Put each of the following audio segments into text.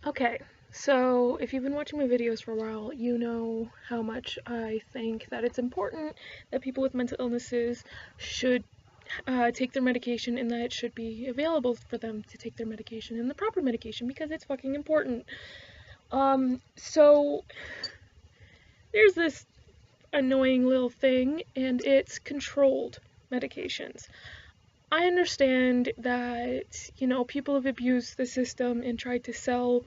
Okay, so if you've been watching my videos for a while, you know how much I think that it's important that people with mental illnesses should take their medication and that it should be available for them to take their medication and the proper medication because it's fucking important. So there's this annoying little thing and it's controlled medications. I understand that, people have abused the system and tried to sell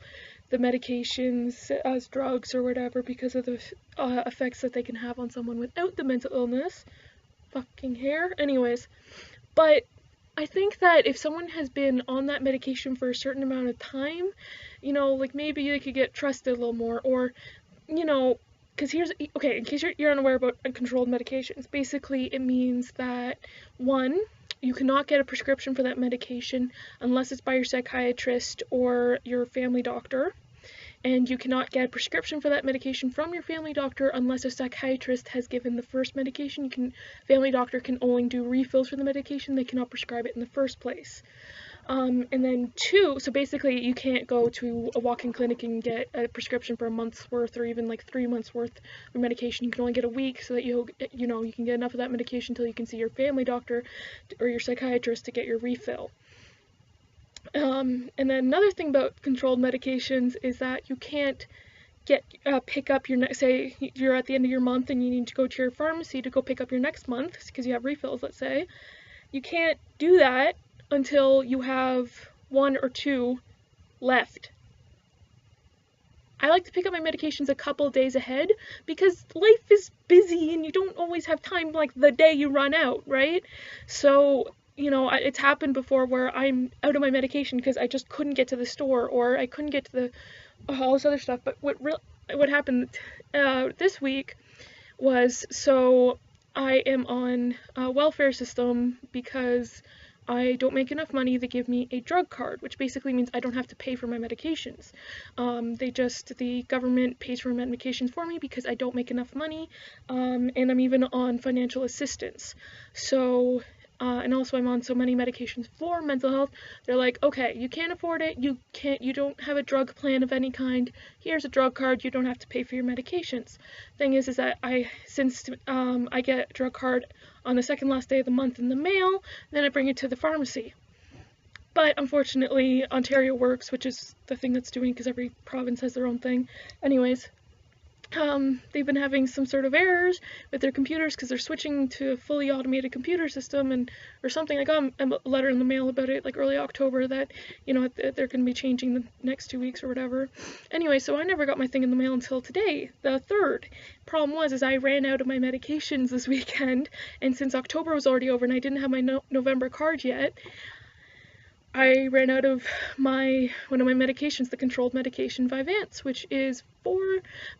the medications as drugs or whatever because of the effects that they can have on someone without the mental illness. Fucking hair. Anyways, but I think that if someone has been on that medication for a certain amount of time, like maybe they could get trusted a little more, or, because okay, in case you're unaware about controlled medications, basically it means that, one, you cannot get a prescription for that medication unless it's by your psychiatrist or your family doctor. And you cannot get a prescription for that medication from your family doctor unless a psychiatrist has given the first medication. Family doctor can only do refills for the medication. They cannot prescribe it in the first place. And then two, so basically you can't go to a walk-in clinic and get a prescription for a month's worth or even like 3 months worth of medication. You can only get a week so that you can get enough of that medication until you can see your family doctor or your psychiatrist to get your refill. And then another thing about controlled medications is that you can't pick up your say you're at the end of your month and you need to go to your pharmacy to go pick up your next month because you have refills, let's say. You can't do that until you have 1 or 2 left. I like to pick up my medications a couple days ahead because life is busy and you don't always have time like the day you run out, right? So, it's happened before where I'm out of my medication because I just couldn't get to the store or I couldn't get to all this other stuff. But what happened this week was, so I am on a welfare system because I don't make enough money. They give me a drug card, which basically means I don't have to pay for my medications. The government pays for my medications for me because I don't make enough money, and I'm even on financial assistance. So, and also I'm on so many medications for mental health. They're like, okay, you can't afford it. You don't have a drug plan of any kind. Here's a drug card. You don't have to pay for your medications. Thing is that since I get a drug card on the second last day of the month in the mail, then I bring it to the pharmacy. But unfortunately, Ontario Works, which is the thing that's doing, because every province has their own thing. Anyways, they've been having some sort of errors with their computers because they're switching to a fully automated computer system or something. I got a letter in the mail about it like early October that, they're going to be changing the next 2 weeks or whatever. Anyway, so I never got my thing in the mail until today, the 3rd. Problem was I ran out of my medications this weekend, and since October was already over and I didn't have my November card yet, I ran out of one of my medications, the controlled medication Vyvanse, which is for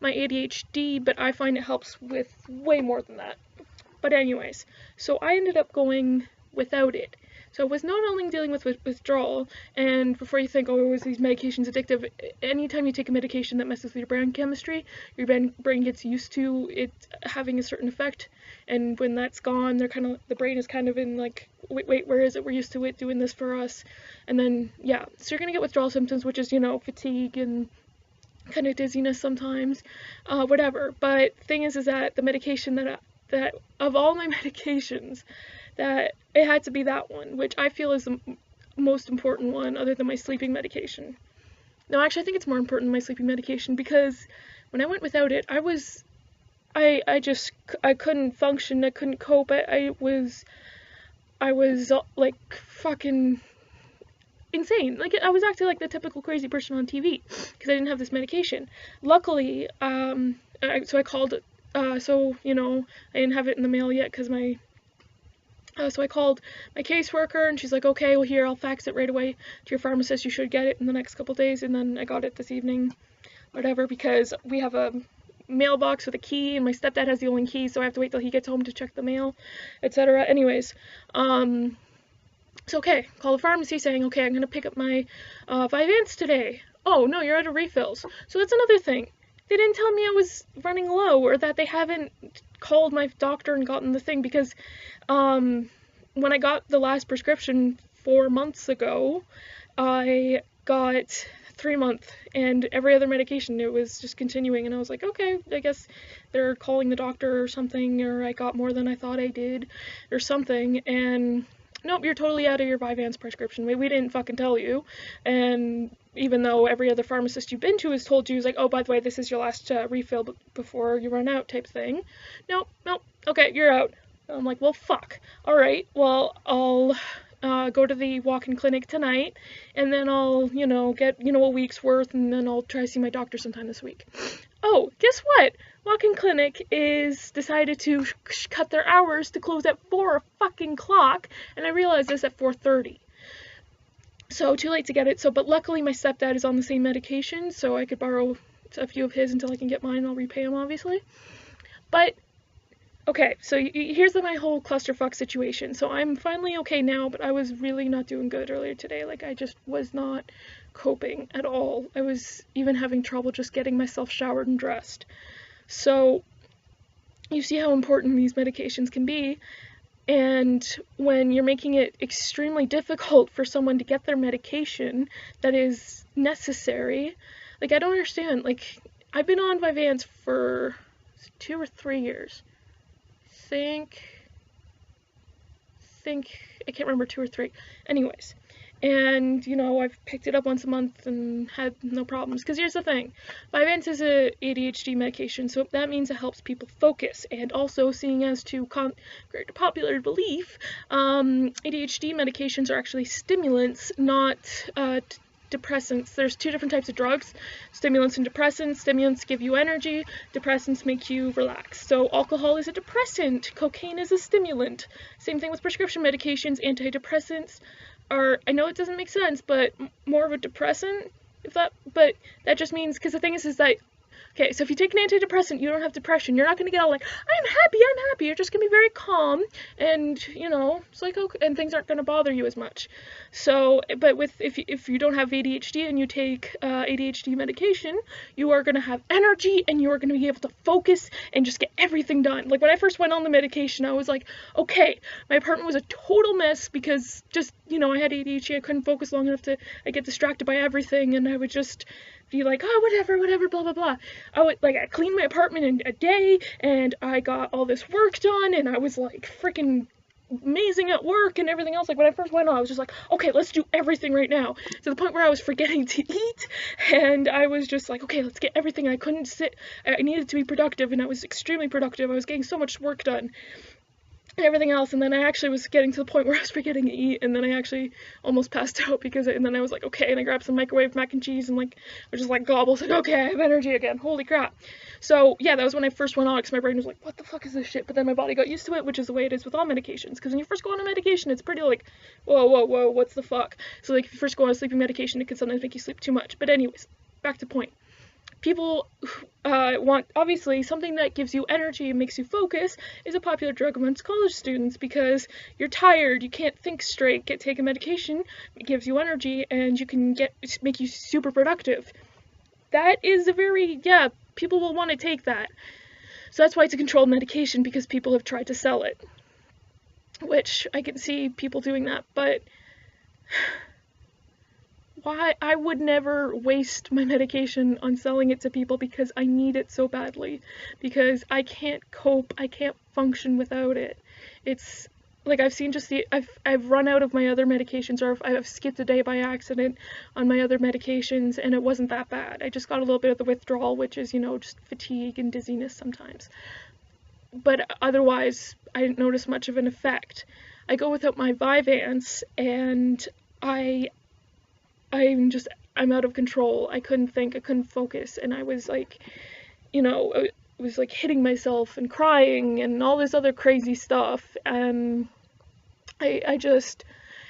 my ADHD, but I find it helps with way more than that. But anyways, so I ended up going without it. So I was not only dealing with withdrawal, and before you think, oh, is these medications addictive, anytime you take a medication that messes with your brain chemistry, your brain gets used to it having a certain effect, and when that's gone, the brain is kind of in like, wait, where is it? We're used to it doing this for us. And then, yeah, so you're gonna get withdrawal symptoms, which is, fatigue and kind of dizziness sometimes, whatever. But thing is that the medication that of all my medications, that it had to be that one, which I feel is the most important one other than my sleeping medication. No, actually I think it's more important than my sleeping medication because when I went without it, I couldn't function, I couldn't cope, I was like fucking insane. Like, I was acting like the typical crazy person on TV because I didn't have this medication. Luckily, so I called, I didn't have it in the mail yet because so I called my caseworker and she's like, okay, well here, I'll fax it right away to your pharmacist. You should get it in the next couple days. And then I got it this evening, whatever, because we have a mailbox with a key and my stepdad has the only key, so I have to wait till he gets home to check the mail, etc. Anyways, so okay, call the pharmacy saying, okay, I'm gonna pick up my Vyvanse today. Oh no, you're out of refills. So that's another thing. They didn't tell me I was running low or that they haven't called my doctor and gotten the thing because when I got the last prescription 4 months ago, I got 3-month, and every other medication, it was just continuing, and I was like, okay, I guess they're calling the doctor or something, or I got more than I thought I did, or something, and nope, you're totally out of your Vyvanse prescription. We didn't fucking tell you. And even though every other pharmacist you've been to has told you, is like, oh, by the way, this is your last refill before you run out type thing. Nope, okay, you're out. I'm like, well, fuck. All right, well, I'll go to the walk-in clinic tonight, and then I'll, get, a week's worth, and then I'll try to see my doctor sometime this week. Oh, guess what? Walk-in clinic is decided to cut their hours to close at 4 fucking o'clock, and I realized this at 4:30. So too late to get it. But luckily my stepdad is on the same medication, so I could borrow a few of his until I can get mine. I'll repay him, obviously. But okay, so here's my whole clusterfuck situation. So I'm finally okay now, but I was really not doing good earlier today. Like, I just was not coping at all. I was even having trouble just getting myself showered and dressed. So you see how important these medications can be, and when you're making it extremely difficult for someone to get their medication that is necessary, like, I don't understand. Like, I've been on Vyvanse for 2 or 3 years. I can't remember, 2 or 3. Anyways, and, I've picked it up once a month and had no problems. Because here's the thing, Vyvanse is a ADHD medication, so that means it helps people focus. And also, seeing as to great popular belief, ADHD medications are actually stimulants, not depressants. There's 2 different types of drugs, stimulants and depressants. Stimulants give you energy, depressants make you relax. So alcohol is a depressant, cocaine is a stimulant. Same thing with prescription medications. Antidepressants are, I know it doesn't make sense, but more of a depressant, but that just means, because the thing is that, okay, so if you take an antidepressant, you don't have depression. You're not going to get all like, I'm happy. You're just going to be very calm, and, it's like, okay, and things aren't going to bother you as much. So, but if you don't have ADHD and you take ADHD medication, you are going to have energy, and you are going to be able to focus and just get everything done. Like, when I first went on the medication, I was like, okay, my apartment was a total mess because just, I had ADHD. I couldn't focus long enough I get distracted by everything, and I would just be like, oh, whatever, blah, blah, blah. I cleaned my apartment in a day, and I got all this work done, and I was, like, freaking amazing at work and everything else. Like, when I first went on, I was just like, okay, let's do everything right now, to the point where I was forgetting to eat, and I was just like, okay, let's get everything. I couldn't sit. I needed to be productive, and I was extremely productive. I was getting so much work done and everything else, and then I actually was getting to the point where I was forgetting to eat, and then I actually almost passed out and then I was like, okay, and I grabbed some microwave mac and cheese, and, like, I was just, like, gobbles, like, okay, I have energy again, holy crap. So, yeah, that was when I first went on, because my brain was like, what the fuck is this shit? But then my body got used to it, which is the way it is with all medications, because when you first go on a medication, it's pretty, like, whoa, what's the fuck? So, like, if you first go on a sleeping medication, it can sometimes make you sleep too much. But anyways, back to point. People want, obviously, something that gives you energy and makes you focus is a popular drug amongst college students, because you're tired, you can't think straight, take a medication, it gives you energy, and you can make you super productive. That is people will want to take that. So that's why it's a controlled medication, because people have tried to sell it. Which, I can see people doing that, but why? I would never waste my medication on selling it to people, because I need it so badly. Because I can't cope, I can't function without it. It's like, I've seen I've run out of my other medications, or I've skipped a day by accident on my other medications, and it wasn't that bad. I just got a little bit of the withdrawal, which is, just fatigue and dizziness sometimes. But otherwise, I didn't notice much of an effect. I go without my Vyvanse, and I'm out of control. I couldn't think, I couldn't focus, and I was like, I was like hitting myself and crying and all this other crazy stuff, and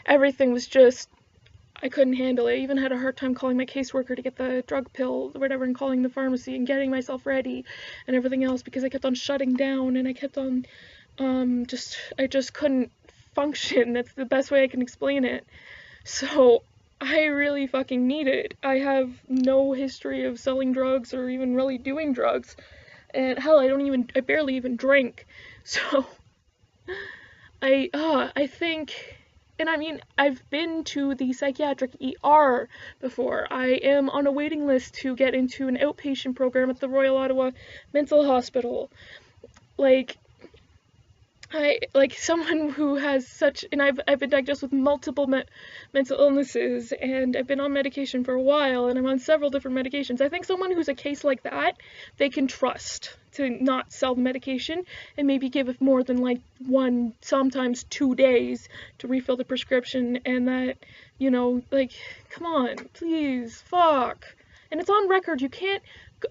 everything was just, I couldn't handle it. I even had a hard time calling my caseworker to get the drug pill or whatever, and calling the pharmacy and getting myself ready and everything else, because I kept on shutting down, and I kept on, I just couldn't function. That's the best way I can explain it. So, I really fucking need it. I have no history of selling drugs or even really doing drugs. And hell, I barely even drink. So, I think and I mean, I've been to the psychiatric ER before. I am on a waiting list to get into an outpatient program at the Royal Ottawa Mental Hospital. Like, I like someone who has such, and I've been diagnosed with multiple mental illnesses, and I've been on medication for a while, and I'm on several different medications. I think someone who's a case like that, they can trust to not sell the medication and maybe give it more than like 1, sometimes 2 days to refill the prescription, and that, you know, like, come on, please, fuck. And it's on record. You can't,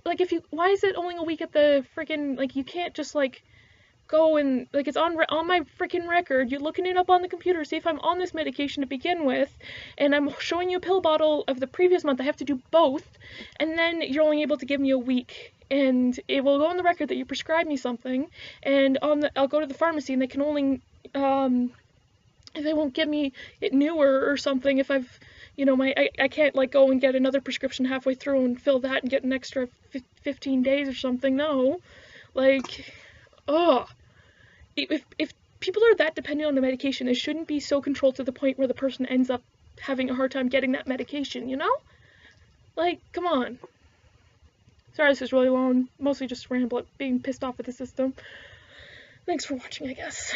like, if you, why is it only a week at the freaking, like, you can't just like go and, like, it's on my freaking record. You're looking it up on the computer, see if I'm on this medication to begin with, and I'm showing you a pill bottle of the previous month. I have to do both, and then you're only able to give me a week, and it will go on the record that you prescribed me something, and I'll go to the pharmacy, and they can only, if they won't give me it newer or something, if I've, you know, I can't, like, go and get another prescription halfway through and fill that and get an extra 15 days or something. No. Like, oh, if people are that dependent on the medication, it shouldn't be so controlled to the point where the person ends up having a hard time getting that medication, you know? Like, come on. Sorry, this is really long. Mostly just being pissed off at the system. Thanks for watching, I guess.